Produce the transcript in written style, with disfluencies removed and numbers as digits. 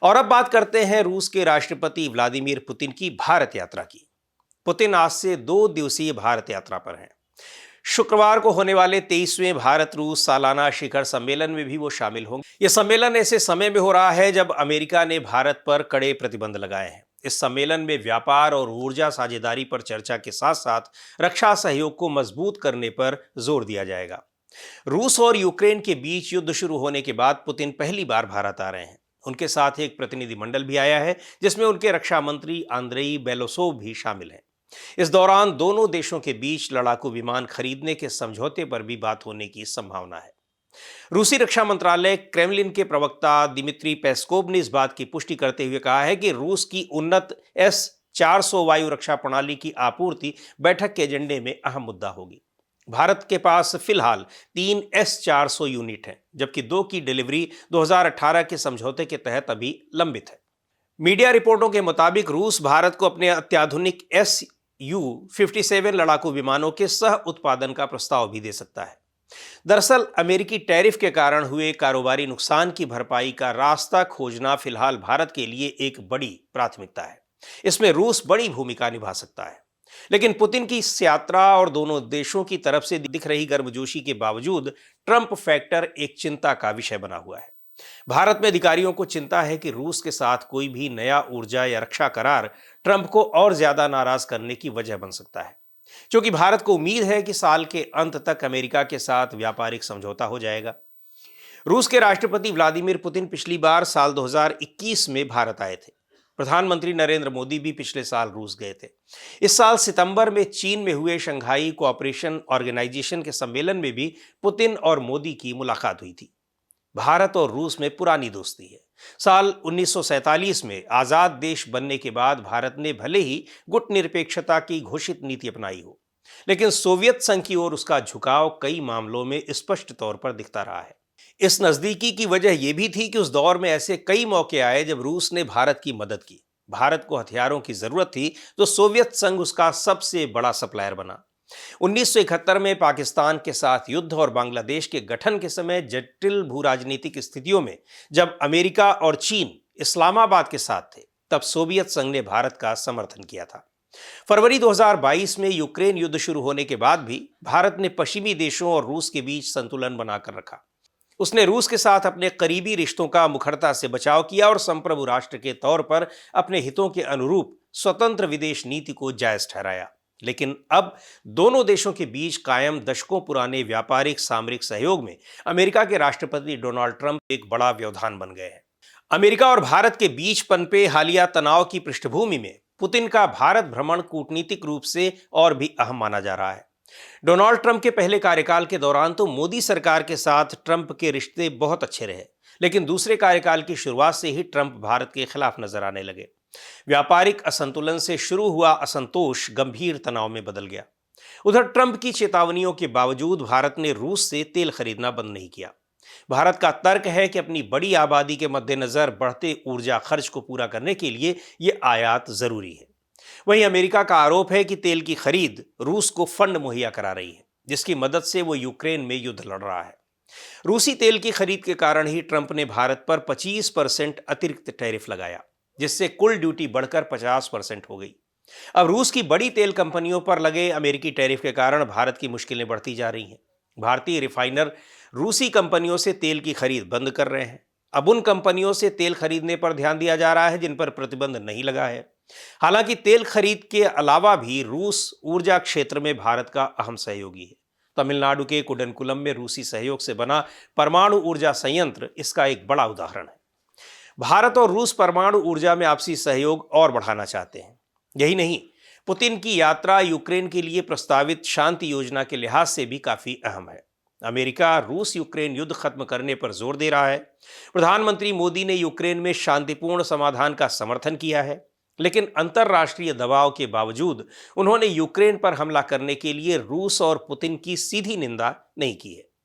और अब बात करते हैं रूस के राष्ट्रपति व्लादिमीर पुतिन की भारत यात्रा की। पुतिन आज से 2 दिवसीय भारत यात्रा पर हैं। शुक्रवार को होने वाले 23वें भारत रूस सालाना शिखर सम्मेलन में भी वो शामिल होंगे। यह सम्मेलन ऐसे समय में हो रहा है जब अमेरिका ने भारत पर कड़े प्रतिबंध लगाए हैं। इस सम्मेलन में व्यापार और ऊर्जा साझेदारी पर चर्चा के साथ साथ रक्षा सहयोग को मजबूत करने पर जोर दिया जाएगा। रूस और यूक्रेन के बीच युद्ध शुरू होने के बाद पुतिन पहली बार भारत आ रहे हैं। उनके साथ एक प्रतिनिधिमंडल भी आया है, जिसमें उनके रक्षा मंत्री आंद्रेई बेलोसोव भी शामिल हैं। इस दौरान दोनों देशों के बीच लड़ाकू विमान खरीदने के समझौते पर भी बात होने की संभावना है। रूसी रक्षा मंत्रालय क्रेमलिन के प्रवक्ता दिमित्री पेस्कोव ने इस बात की पुष्टि करते हुए कहा है कि रूस की उन्नत S-400 वायु रक्षा प्रणाली की आपूर्ति बैठक के एजेंडे में अहम मुद्दा होगी। भारत के पास फिलहाल 3 S-400 यूनिट हैं, जबकि 2 की डिलीवरी 2018 के समझौते के तहत अभी लंबित है। मीडिया रिपोर्टों के मुताबिक रूस भारत को अपने अत्याधुनिक Su-57 लड़ाकू विमानों के सह उत्पादन का प्रस्ताव भी दे सकता है। दरअसल अमेरिकी टैरिफ के कारण हुए कारोबारी नुकसान की भरपाई का रास्ता खोजना फिलहाल भारत के लिए एक बड़ी प्राथमिकता है। इसमें रूस बड़ी भूमिका निभा सकता है। लेकिन पुतिन की इस यात्रा और दोनों देशों की तरफ से दिख रही गर्मजोशी के बावजूद ट्रंप फैक्टर एक चिंता का विषय बना हुआ है। भारत में अधिकारियों को चिंता है कि रूस के साथ कोई भी नया ऊर्जा या रक्षा करार ट्रंप को और ज्यादा नाराज करने की वजह बन सकता है, क्योंकि भारत को उम्मीद है कि साल के अंत तक अमेरिका के साथ व्यापारिक समझौता हो जाएगा। रूस के राष्ट्रपति व्लादिमीर पुतिन पिछली बार साल 2021 में भारत आए थे। प्रधानमंत्री नरेंद्र मोदी भी पिछले साल रूस गए थे। इस साल सितंबर में चीन में हुए शंघाई कोऑपरेशन ऑर्गेनाइजेशन के सम्मेलन में भी पुतिन और मोदी की मुलाकात हुई थी। भारत और रूस में पुरानी दोस्ती है। साल 1947 में आजाद देश बनने के बाद भारत ने भले ही गुटनिरपेक्षता की घोषित नीति अपनाई हो, लेकिन सोवियत संघ की ओर उसका झुकाव कई मामलों में स्पष्ट तौर पर दिखता रहा है। इस नजदीकी की वजह यह भी थी कि उस दौर में ऐसे कई मौके आए जब रूस ने भारत की मदद की। भारत को हथियारों की जरूरत थी तो सोवियत संघ उसका सबसे बड़ा सप्लायर बना। 1971 में पाकिस्तान के साथ युद्ध और बांग्लादेश के गठन के समय जटिल भू राजनीतिक स्थितियों में जब अमेरिका और चीन इस्लामाबाद के साथ थे, तब सोवियत संघ ने भारत का समर्थन किया था। फरवरी 2022 में यूक्रेन युद्ध शुरू होने के बाद भी भारत ने पश्चिमी देशों और रूस के बीच संतुलन बनाकर रखा। उसने रूस के साथ अपने करीबी रिश्तों का मुखरता से बचाव किया और संप्रभु राष्ट्र के तौर पर अपने हितों के अनुरूप स्वतंत्र विदेश नीति को जायज ठहराया। लेकिन अब दोनों देशों के बीच कायम दशकों पुराने व्यापारिक सामरिक सहयोग में अमेरिका के राष्ट्रपति डोनाल्ड ट्रंप एक बड़ा व्यवधान बन गए हैं। अमेरिका और भारत के बीच पनपे हालिया तनाव की पृष्ठभूमि में पुतिन का भारत भ्रमण कूटनीतिक रूप से और भी अहम माना जा रहा है। डोनाल्ड ट्रंप के पहले कार्यकाल के दौरान तो मोदी सरकार के साथ ट्रंप के रिश्ते बहुत अच्छे रहे, लेकिन दूसरे कार्यकाल की शुरुआत से ही ट्रंप भारत के खिलाफ नजर आने लगे। व्यापारिक असंतुलन से शुरू हुआ असंतोष गंभीर तनाव में बदल गया। उधर ट्रंप की चेतावनियों के बावजूद भारत ने रूस से तेल खरीदना बंद नहीं किया। भारत का तर्क है कि अपनी बड़ी आबादी के मद्देनजर बढ़ते ऊर्जा खर्च को पूरा करने के लिए यह आयात जरूरी है। वहीं अमेरिका का आरोप है कि तेल की खरीद रूस को फंड मुहैया करा रही है, जिसकी मदद से वो यूक्रेन में युद्ध लड़ रहा है। रूसी तेल की खरीद के कारण ही ट्रंप ने भारत पर 25% अतिरिक्त टैरिफ लगाया, जिससे कुल ड्यूटी बढ़कर 50% हो गई। अब रूस की बड़ी तेल कंपनियों पर लगे अमेरिकी टैरिफ के कारण भारत की मुश्किलें बढ़ती जा रही हैं। भारतीय रिफाइनर रूसी कंपनियों से तेल की खरीद बंद कर रहे हैं। अब उन कंपनियों से तेल खरीदने पर ध्यान दिया जा रहा है जिन पर प्रतिबंध नहीं लगा है। हालांकि तेल खरीद के अलावा भी रूस ऊर्जा क्षेत्र में भारत का अहम सहयोगी है। तमिलनाडु के कुडनकुलम में रूसी सहयोग से बना परमाणु ऊर्जा संयंत्र इसका एक बड़ा उदाहरण है। भारत और रूस परमाणु ऊर्जा में आपसी सहयोग और बढ़ाना चाहते हैं। यही नहीं, पुतिन की यात्रा यूक्रेन के लिए प्रस्तावित शांति योजना के लिहाज से भी काफी अहम है। अमेरिका रूस यूक्रेन युद्ध खत्म करने पर जोर दे रहा है। प्रधानमंत्री मोदी ने यूक्रेन में शांतिपूर्ण समाधान का समर्थन किया है, लेकिन अंतर्राष्ट्रीय दबाव के बावजूद उन्होंने यूक्रेन पर हमला करने के लिए रूस और पुतिन की सीधी निंदा नहीं की है।